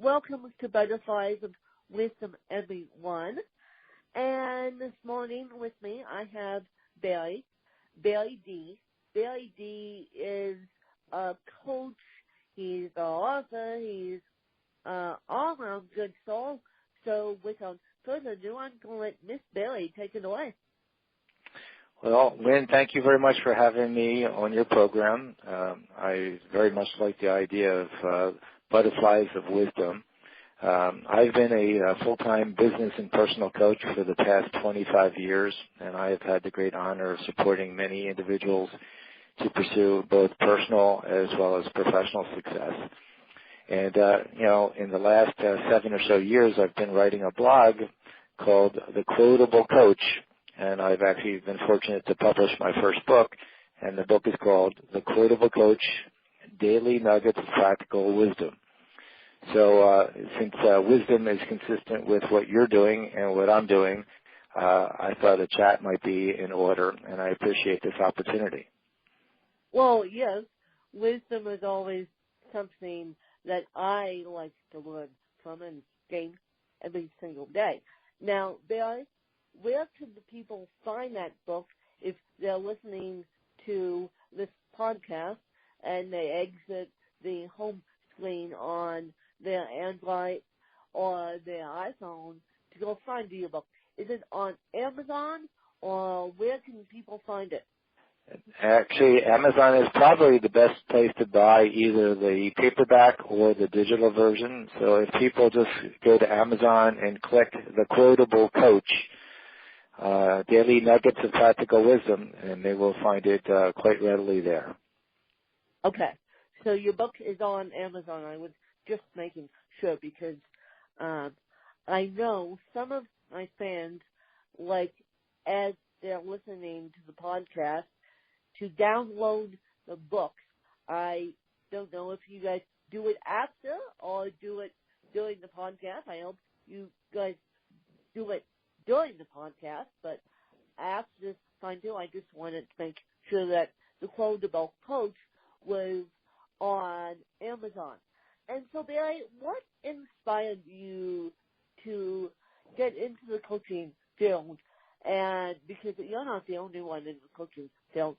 Welcome to Butterflies of Wisdom, everyone. And this morning with me, I have Barry D. Barry D is a coach. He's an author. He's all-around good soul. So without further ado, I'm going to let Miss Barry take it away. Well, Lynn, thank you very much for having me on your program. I very much like the idea of Butterflies of Wisdom. I've been a full-time business and personal coach for the past 25 years, and I have had the great honor of supporting many individuals to pursue both personal as well as professional success. And, in the last 7 or so years, I've been writing a blog called The Quotable Coach, and I've actually been fortunate to publish my first book, and the book is called The Quotable Coach, Daily Nuggets of Practical Wisdom. So since wisdom is consistent with what you're doing and what I'm doing, I thought a chat might be in order, and I appreciate this opportunity. Well, yes, wisdom is always something that I like to learn from and gain every single day. Now, Barry, where can the people find that book if they're listening to this podcast and they exit the home screen on their Android or their iPhone to go find the book? Is it on Amazon, or where can people find it? Actually, Amazon is probably the best place to buy either the paperback or the digital version. So if people just go to Amazon and click The Quotable Coach, Daily Nuggets of Practical Wisdom, and they will find it quite readily there. Okay. So your book is on Amazon. I was just making sure because I know some of my fans, like as they're listening to the podcast, to download the books. I don't know if you guys do it after or do it during the podcast. I hope you guys do it during the podcast, but after this time too, I just wanted to make sure that the Quotable Coach was on Amazon. And so, Barry, what inspired you to get into the coaching field? And because you're not the only one in the coaching field.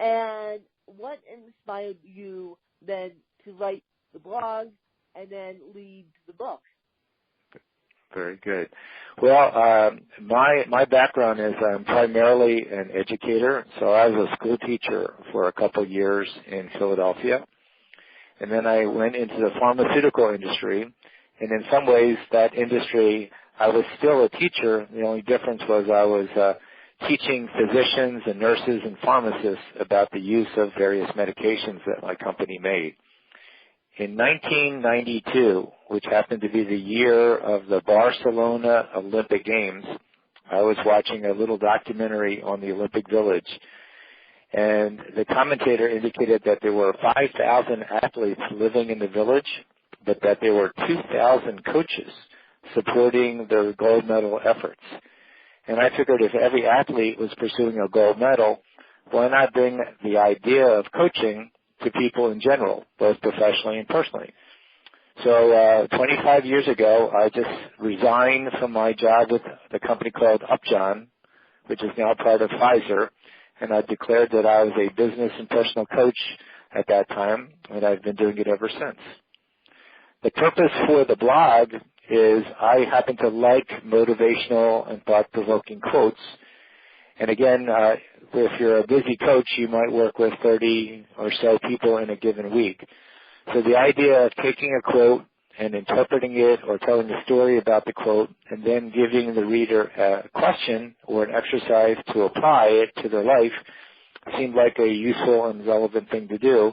And what inspired you then to write the blog and then lead the book? Very good. Well, my background is I'm primarily an educator, so I was a school teacher for a couple of years in Philadelphia. And then I went into the pharmaceutical industry, and in some ways that industry, I was still a teacher. The only difference was I was teaching physicians and nurses and pharmacists about the use of various medications that my company made. In 1992, which happened to be the year of the Barcelona Olympic Games, I was watching a little documentary on the Olympic Village, and the commentator indicated that there were 5,000 athletes living in the village, but that there were 2,000 coaches supporting their gold medal efforts. And I figured if every athlete was pursuing a gold medal, why not bring the idea of coaching to people in general, both professionally and personally? So 25 years ago, I just resigned from my job with the company called Upjohn, which is now part of Pfizer, and I declared that I was a business and personal coach at that time, and I've been doing it ever since. The purpose for the blog is I happen to like motivational and thought-provoking quotes. And again, if you're a busy coach, you might work with 30 or so people in a given week. So the idea of taking a quote and interpreting it or telling a story about the quote and then giving the reader a question or an exercise to apply it to their life seemed like a useful and relevant thing to do.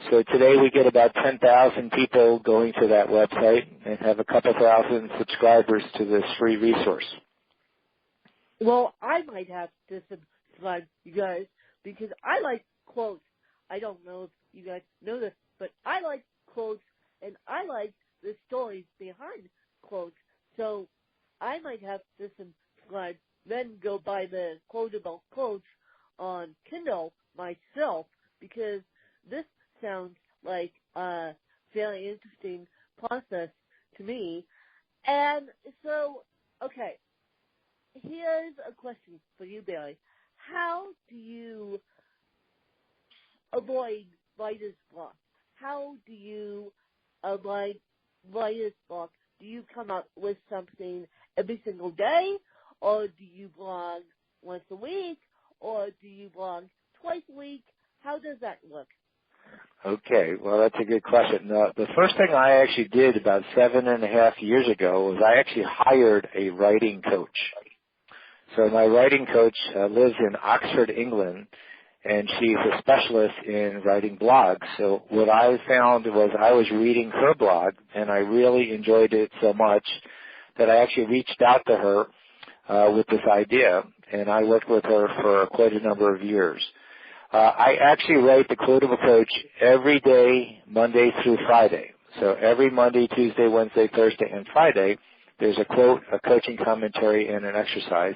So today we get about 10,000 people going to that website and have a couple thousand subscribers to this free resource. Well, I might have to subscribe, you guys, because I like quotes. I don't know if you guys know this, but I like quotes, and I like the stories behind quotes. So I might have to subscribe, then go buy the Quotable Coach on Kindle myself, because this sounds like a very interesting process to me. And so, okay, here's a question for you, Barry. How do you avoid writer's block? How do you avoid writer's block? Do you come up with something every single day, or do you blog once a week, or do you blog twice a week? How does that look? Okay, well, that's a good question. The first thing I actually did about 7.5 years ago was I actually hired a writing coach. So my writing coach lives in Oxford, England, and she's a specialist in writing blogs. So what I found was I was reading her blog, and I really enjoyed it so much that I actually reached out to her with this idea, and I worked with her for quite a number of years. I actually write the Quotable Coach every day, Monday through Friday. So every Monday, Tuesday, Wednesday, Thursday, and Friday, there's a quote, a coaching commentary, and an exercise.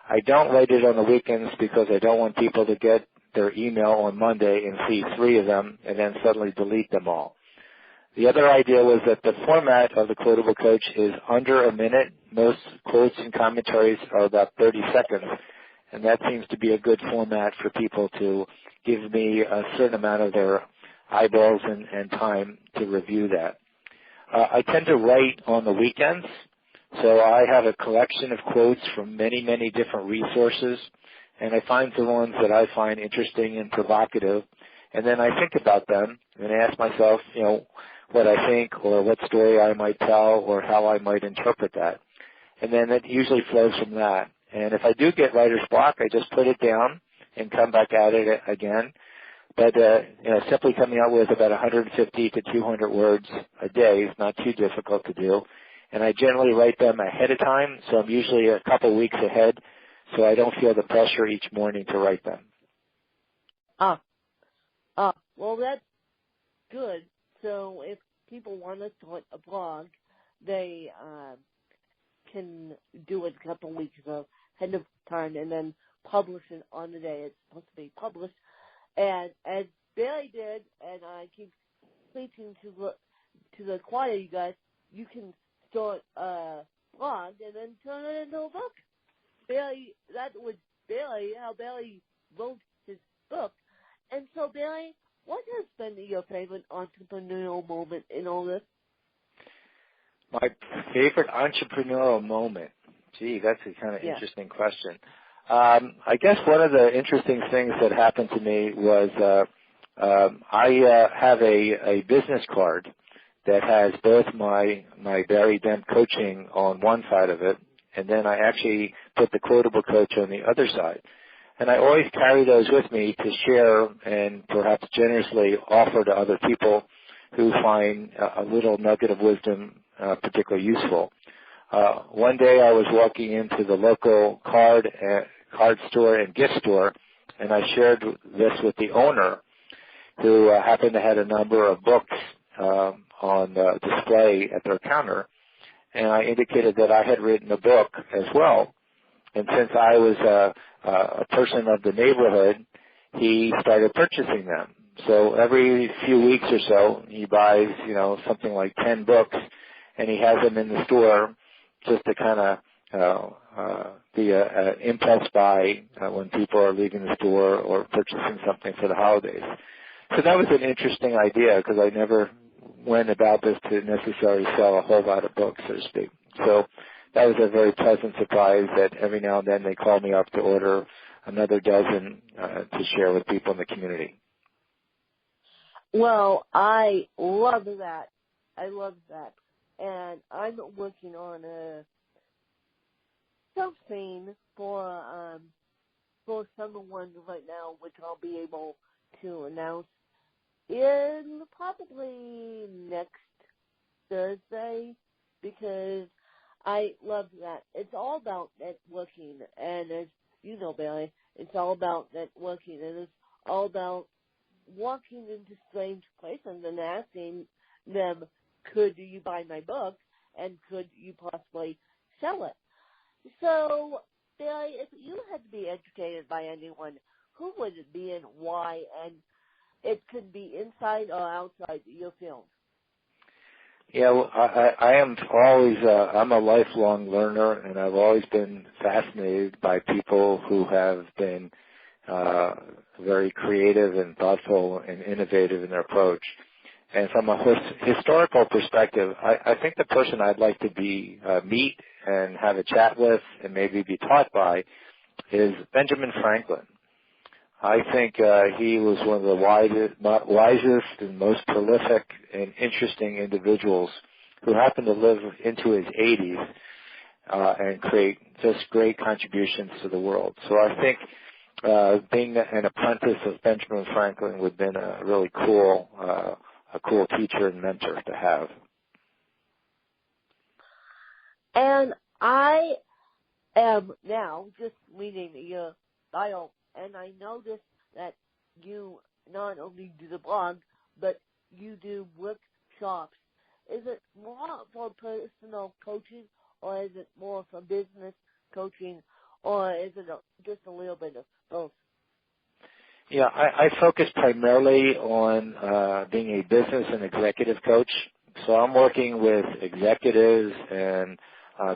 I don't write it on the weekends because I don't want people to get their email on Monday and see 3 of them and then suddenly delete them all. The other idea was that the format of the Quotable Coach is under a minute. Most quotes and commentaries are about 30 seconds, and that seems to be a good format for people to give me a certain amount of their eyeballs and time to review that. I tend to write on the weekends, so I have a collection of quotes from many, many different resources, and I find the ones that I find interesting and provocative, and then I think about them and ask myself, what I think or what story I might tell or how I might interpret that. And then it usually flows from that. And if I do get writer's block, I just put it down and come back at it again. But, simply coming out with about 150 to 200 words a day is not too difficult to do. And I generally write them ahead of time, so I'm usually a couple weeks ahead, so I don't feel the pressure each morning to write them. Well, that's good. So if people want to start a blog, they can do it a couple weeks ahead of time and then publish it on the day it's supposed to be published. And as Barry did, and I keep preaching to the choir, you guys, you can start a blog and then turn it into a book. Barry, that was Barry, how Barry wrote his book. And so, Barry, what has been your favorite entrepreneurial moment in all this? My favorite entrepreneurial moment? Gee, that's a kind of interesting question. I guess one of the interesting things that happened to me was I have a business card that has both my Barry Demp coaching on one side of it, and then I actually put the Quotable Coach on the other side. And I always carry those with me to share and perhaps generously offer to other people who find a little nugget of wisdom particularly useful. One day I was walking into the local card store and gift store, and I shared this with the owner, who happened to have a number of books on display at their counter, and I indicated that I had written a book as well. And since I was a person of the neighborhood, he started purchasing them. So every few weeks or so, he buys, something like 10 books, and he has them in the store just to kind of be an impulse buy when people are leaving the store or purchasing something for the holidays. So that was an interesting idea because I never went about this to necessarily sell a whole lot of books, so to speak. So that was a very pleasant surprise that every now and then they call me up to order another dozen to share with people in the community. Well, I love that. And I'm working on something for someone right now, which I'll be able to announce in probably next Thursday, because I love that. It's all about networking, and as you know, Barry, it's all about networking, and it's all about walking into strange places and asking them, could you buy my book, and could you possibly sell it? So, Barry, if you had to be educated by anyone, who would it be and why? And it could be inside or outside your field. Yeah, well, I am always, I'm a lifelong learner, and I've always been fascinated by people who have been very creative and thoughtful and innovative in their approach. And from a historical perspective, I think the person I'd like to meet and have a chat with and maybe be taught by is Benjamin Franklin. I think he was one of the wisest and most prolific and interesting individuals who happened to live into his 80s and create just great contributions to the world. So I think being an apprentice of Benjamin Franklin would have been a really cool teacher and mentor to have. And I am now just reading your bio, and I noticed that you not only do the blog, but you do workshops. Is it more for personal coaching, or is it more for business coaching, or is it just a little bit of both? Yeah, I focus primarily on being a business and executive coach. So I'm working with executives and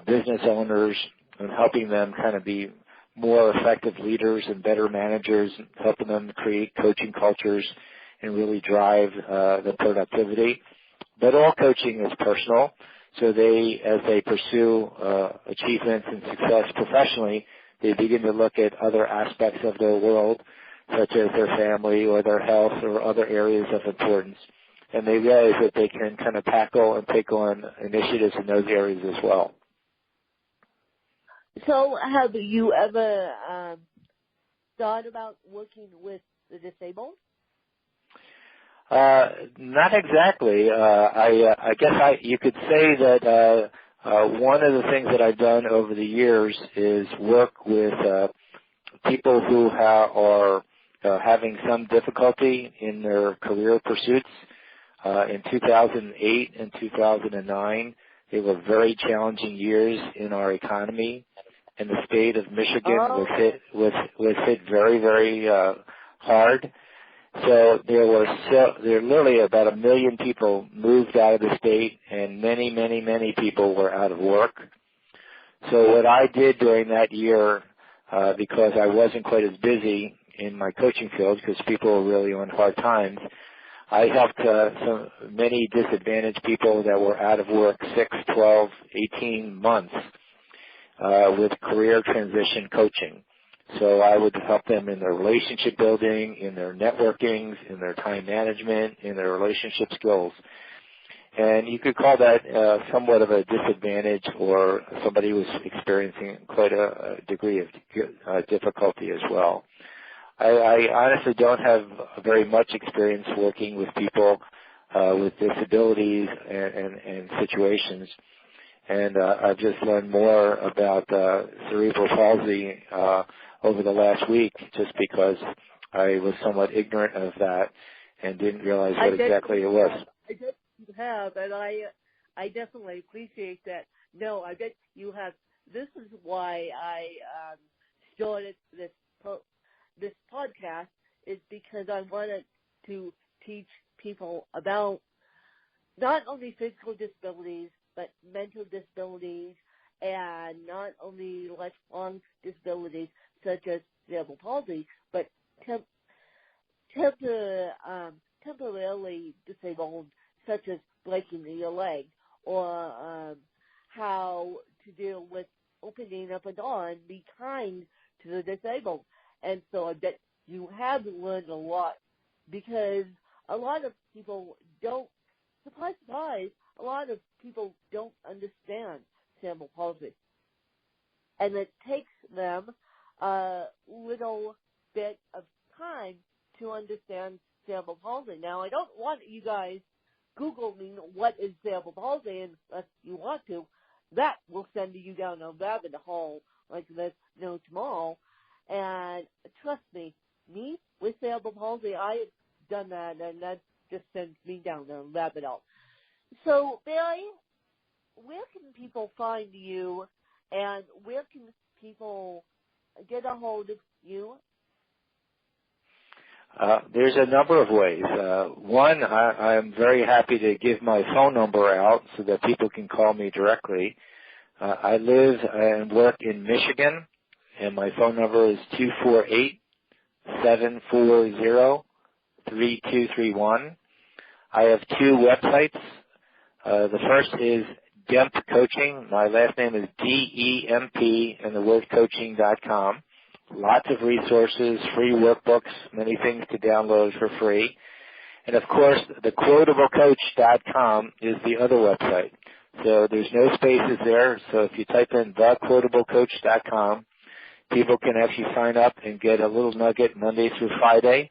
business owners and helping them kind of be more effective leaders and better managers, helping them create coaching cultures and really drive the productivity. But all coaching is personal, so as they pursue achievements and success professionally, they begin to look at other aspects of their world, such as their family or their health or other areas of importance, and they realize that they can kind of tackle and take on initiatives in those areas as well. So have you ever thought about working with the disabled? Not exactly. I guess you could say that one of the things that I've done over the years is work with people who are having some difficulty in their career pursuits. In 2008 and 2009, they were very challenging years in our economy, and the state of Michigan was hit very, very hard. So there literally about 1 million people moved out of the state, and many, many, many people were out of work. So what I did during that year, because I wasn't quite as busy in my coaching field because people were really on hard times, I helped many disadvantaged people that were out of work 6, 12, 18 months with career transition coaching. So I would help them in their relationship building, in their networking, in their time management, in their relationship skills. And you could call that somewhat of a disadvantage, or somebody who was experiencing quite a degree of difficulty as well. I honestly don't have very much experience working with people with disabilities and situations, and I've just learned more about cerebral palsy over the last week, just because I was somewhat ignorant of that and didn't realize what exactly it was. I bet you have, and I definitely appreciate that. No, I bet you have. This is why I started this podcast, is because I wanted to teach people about not only physical disabilities, but mental disabilities, and not only lifelong disabilities such as cerebral palsy, but temporarily disabled, such as breaking your leg, or how to deal with opening up a door and be kind to the disabled. And so I bet you have learned a lot, because a lot of people don't, surprise, surprise, a lot of people don't understand cerebral palsy. And it takes them a little bit of time to understand cerebral palsy. Now, I don't want you guys Googling what is cerebral palsy unless you want to. That will send you down a rabbit hole like there's no tomorrow. And trust me with cerebral palsy, I have done that, and that just sends me down a rabbit hole. So, Barry, where can people find you, and where can people get a hold of you? There's a number of ways. One, I'm very happy to give my phone number out so that people can call me directly. I live and work in Michigan, and my phone number is 248-740-3231. I have two websites. The first is Demp Coaching. My last name is D-E-M-P and the word coaching.com. Lots of resources, free workbooks, many things to download for free. And, of course, thequotablecoach.com is the other website. So there's no spaces there. So if you type in thequotablecoach.com, people can actually sign up and get a little nugget Monday through Friday.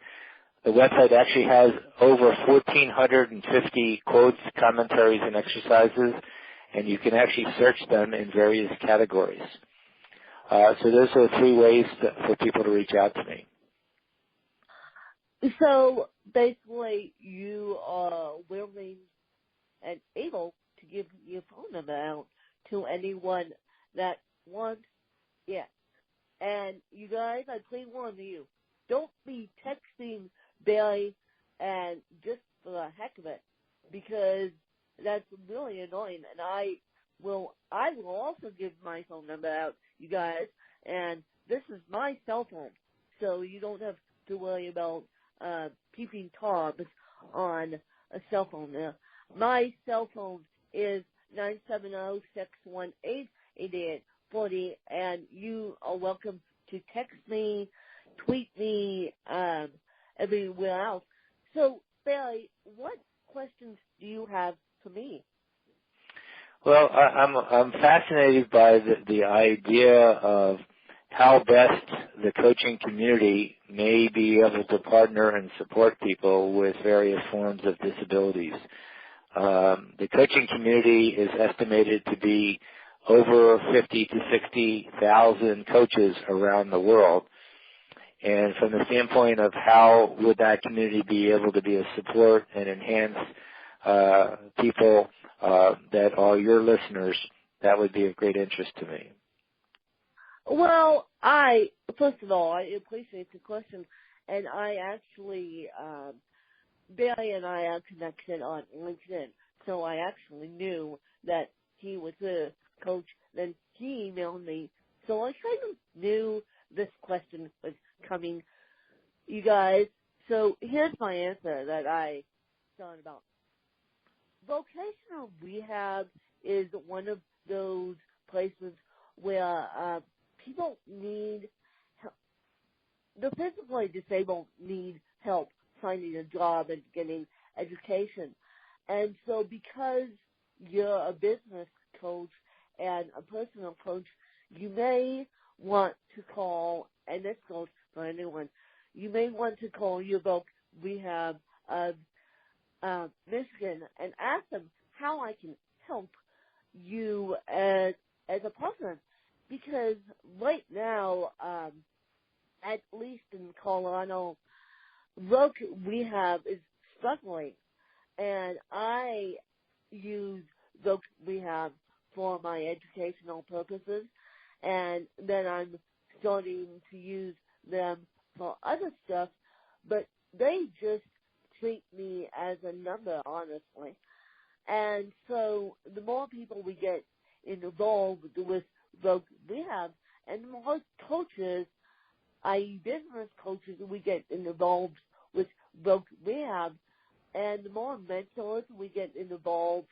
The website actually has over 1,450 quotes, commentaries, and exercises, and you can actually search them in various categories. So those are three ways for people to reach out to me. So basically, you are willing and able to give your phone number out to anyone that wants it. And you guys, I please warn you, don't be texting Barry and just for the heck of it, because that's really annoying. And I will also give my phone number out, you guys, and this is my cell phone, so you don't have to worry about keeping tabs on a cell phone. My cell phone is 970-618-8840, and you are welcome to text me, tweet me, everywhere else. So, Barry, what questions do you have for me? Well, I'm fascinated by the idea of how best the coaching community may be able to partner and support people with various forms of disabilities. The coaching community is estimated to be over 50 to 60,000 coaches around the world. And from the standpoint of how would that community be able to be a support and enhance people that are your listeners, that would be of great interest to me. Well, first of all, I appreciate the question, and I actually, Barry and I are connected on LinkedIn, so I actually knew that he was a coach. Then he emailed me, so I kind of knew this question was coming, you guys. So here's my answer that I thought about. Vocational rehab is one of those places where people need help. The physically disabled need help finding a job and getting education. And so because you're a business coach and a personal coach, you may want to call, and this goes for anyone, you may want to call your voc rehab of Michigan and ask them how I can help you as a person. Because right now, at least in Colorado, voc rehab is struggling, and I use voc rehab for my educational purposes, and then I'm starting to use them for other stuff, but they just treat me as a number, honestly. And so the more people we get involved with voc rehab, and the more coaches, i.e. business coaches, we get involved with voc rehab, and the more mentors we get involved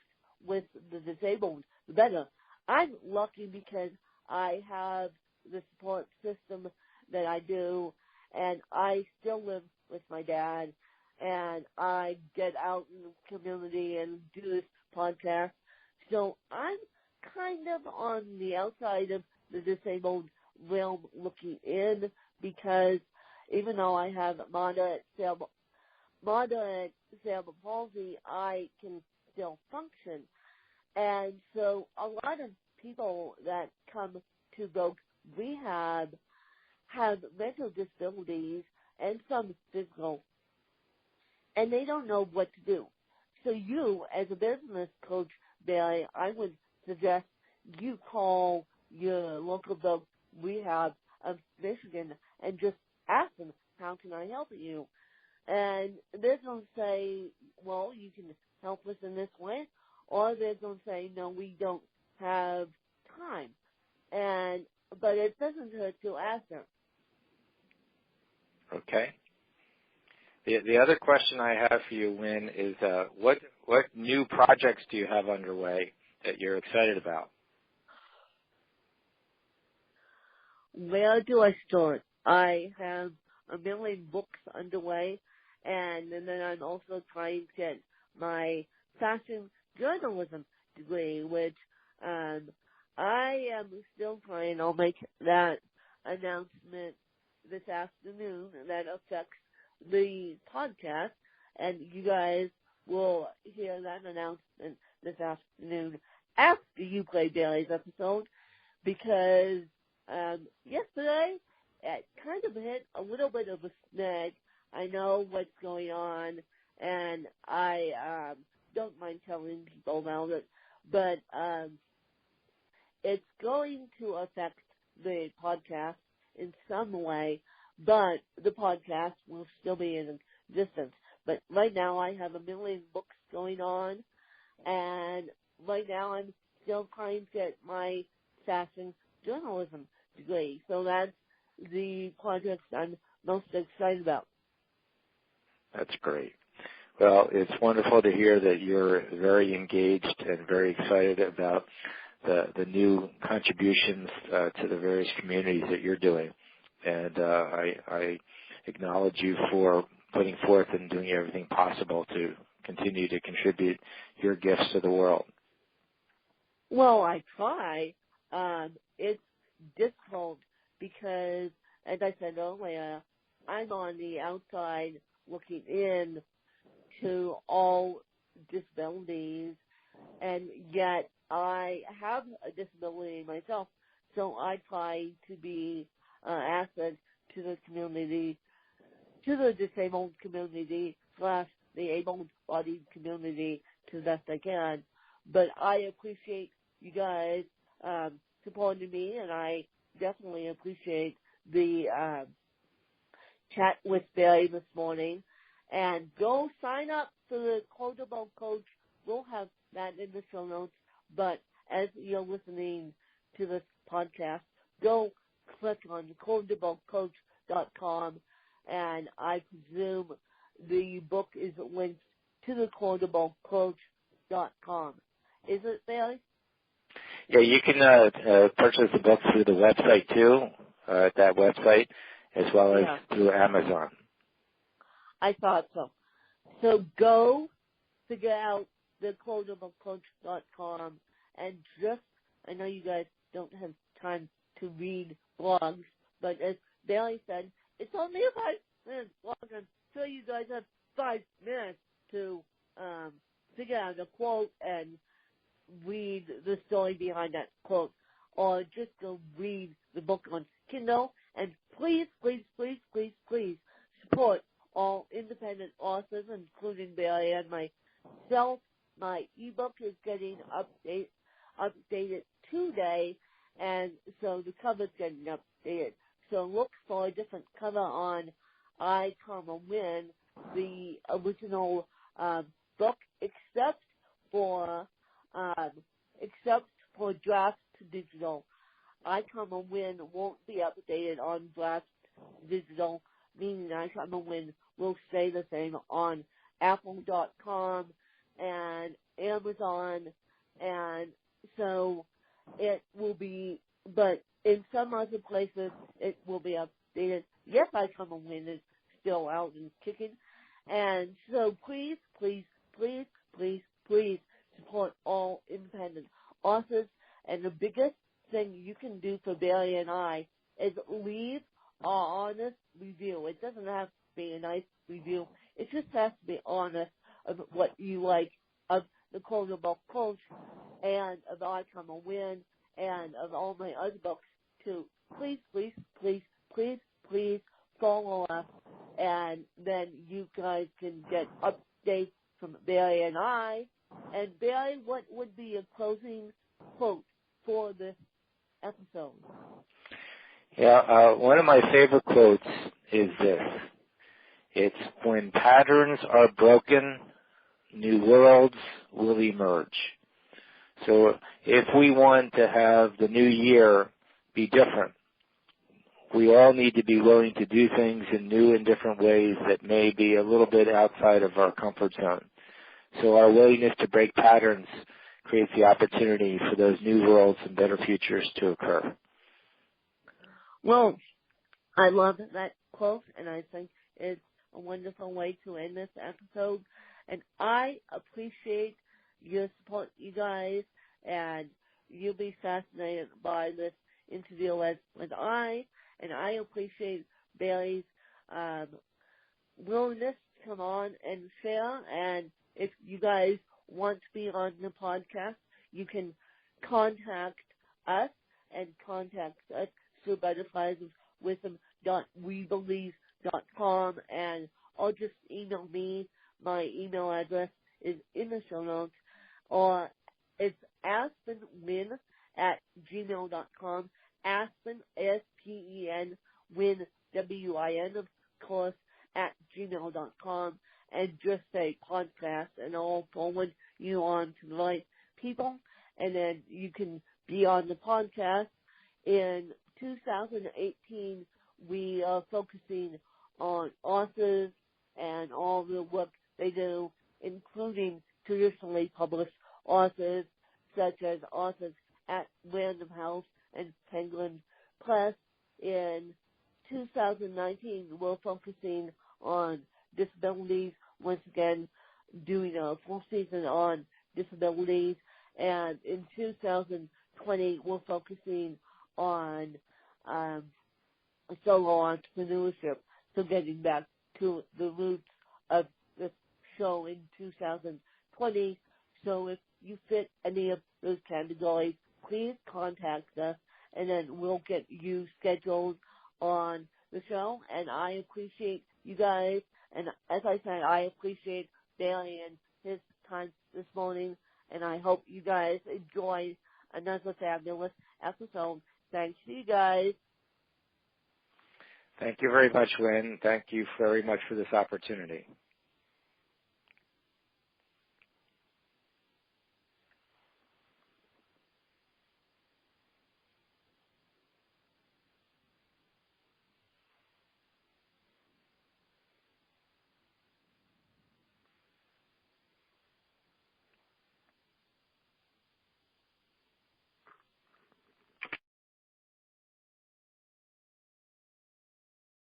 with the disabled, the better. I'm lucky because I have the support system that I do, and I still live with my dad, and I get out in the community and do this podcast. So I'm kind of on the outside of the disabled realm looking in, because even though I have moderate cerebral palsy, I can still function. And so a lot of people that come to voc rehab have mental disabilities and some physical, and they don't know what to do. So you, as a business coach, Barry, I would suggest you call your local voc rehab of Michigan and just ask them, how can I help you? And they're going to say, well, you can help us in this way, or they're going to say, no, we don't have time. But it doesn't hurt to ask them. Okay. The other question I have for you, Wynn, is what new projects do you have underway that you're excited about? Where do I start? I have a million books underway, and then I'm also trying to get my fashion journalism degree, which I am still trying. I'll make that announcement this afternoon that affects the podcast, and you guys will hear that announcement this afternoon after you play Bailey's episode, because yesterday it kind of hit a little bit of a snag. I know what's going on, and I don't mind telling people about it, but it's going to affect the podcast in some way, but the podcast will still be in existence. But right now I have a million books going on, and right now I'm still trying to get my fashion journalism degree. So that's the project I'm most excited about. That's great. Well, it's wonderful to hear that you're very engaged and very excited about the new contributions to the various communities that you're doing. And I acknowledge you for putting forth and doing everything possible to continue to contribute your gifts to the world. Well, I try. It's difficult because, as I said earlier, I'm on the outside looking in to all disabilities, and yet I have a disability myself, so I try to be asset to the community, to the disabled community / the able-bodied community to the best I can. But I appreciate you guys supporting me, and I definitely appreciate the chat with Barry this morning. And go sign up for the Quotable Coach. We'll have that in the show notes. But as you're listening to this podcast, go click on quotablecoach.com, and I presume the book is linked to the quotablecoach.com. Is it, Barry? Yeah, you can purchase the book through the website too, at that website, as well as through Amazon. I thought so. So go figure out the quotablecoach.com, and I know you guys don't have time to read blogs, but as Bailey said, it's only a 5-minute blog. I'm sure you guys have 5 minutes to figure out a quote and read the story behind that quote, or just go read the book on Kindle. And please, please, please, please, please support all independent authors, including Barry and myself. My ebook is getting updated today, and so the cover's getting updated. So look for a different cover on I, Win, the original book, except for draft digital. I, Win won't be updated on draft digital, meaning I, Win will stay the same on Apple.com and Amazon, and so it will be, but in some other places it will be updated. Yes, I, Win is still out and kicking, and so please, please, please, please, please support all independent authors. And the biggest thing you can do for Barry and I is leave an honest review. It doesn't have to be a nice review. It just has to be honest of what you like of the Quotable Coach and of I, Win and of all my other books too. Please, please, please, please, please follow us, and then you guys can get updates from Barry and I. And Barry, what would be a closing quote for this episode? Yeah, one of my favorite quotes is this. It's when patterns are broken, new worlds will emerge. So if we want to have the new year be different, we all need to be willing to do things in new and different ways that may be a little bit outside of our comfort zone. So our willingness to break patterns creates the opportunity for those new worlds and better futures to occur. Well, I love that quote, and I think it's a wonderful way to end this episode. And I appreciate your support, you guys, and you'll be fascinated by this interview as I. And I appreciate Bailey's willingness to come on and share. And if you guys want to be on the podcast, you can contact us and contact us through butterflieswithwisdom.webelieve.com, and or just email me. My email address is in the show notes, or it's aspenwin@gmail.com. Aspen, ASPEN, win, WIN, of course, @gmail.com, and just say podcast, and I'll forward you on to the right people, and then you can be on the podcast. In 2018, we are focusing on authors and all the work they do, including traditionally published authors, such as authors at Random House and Penguin Press. In 2019, we're focusing on disabilities, once again, doing a full season on disabilities. And in 2020, we're focusing on solo entrepreneurship, so getting back to the roots of the show in 2020. So if you fit any of those categories, please contact us, and then we'll get you scheduled on the show. And I appreciate you guys, and as I said, I appreciate Bailey and his time this morning, and I hope you guys enjoy another fabulous episode. Thanks to you guys. Thank you very much, Lynn. Thank you very much for this opportunity.